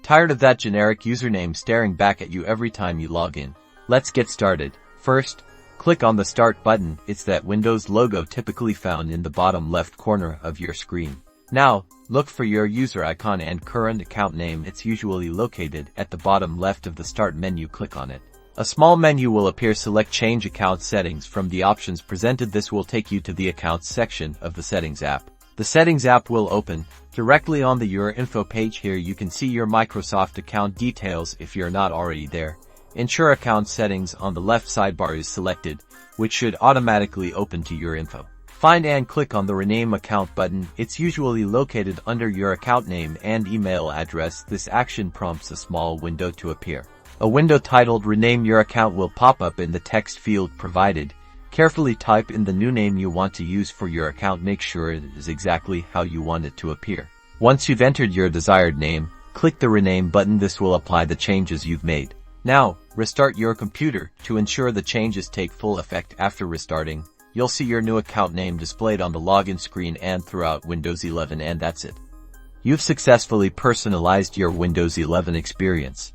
Tired of that generic username staring back at you every time you log in? Let's get started. First, click on the Start button. It's that Windows logo typically found in the bottom left corner of your screen. Now, look for your user icon and current account name. It's usually located at the bottom left of the Start menu. Click on it. A small menu will appear. Select Change Account Settings from the options presented. This will take you to the Accounts section of the Settings app. The Settings app will open directly on the Your Info page. Here you can see your Microsoft account details if you're not already there. Ensure Account Settings on the left sidebar is selected, which should automatically open to Your Info. Find and click on the Rename Account button. It's usually located under your account name and email address. This action prompts a small window to appear. A window titled Rename Your Account will pop up in the text field provided. Carefully type in the new name you want to use for your account. Make sure it is exactly how you want it to appear. Once you've entered your desired name, click the Rename button. This will apply the changes you've made. Now, restart your computer to ensure the changes take full effect. After restarting, you'll see your new account name displayed on the login screen and throughout Windows 11, and that's it. You've successfully personalized your Windows 11 experience.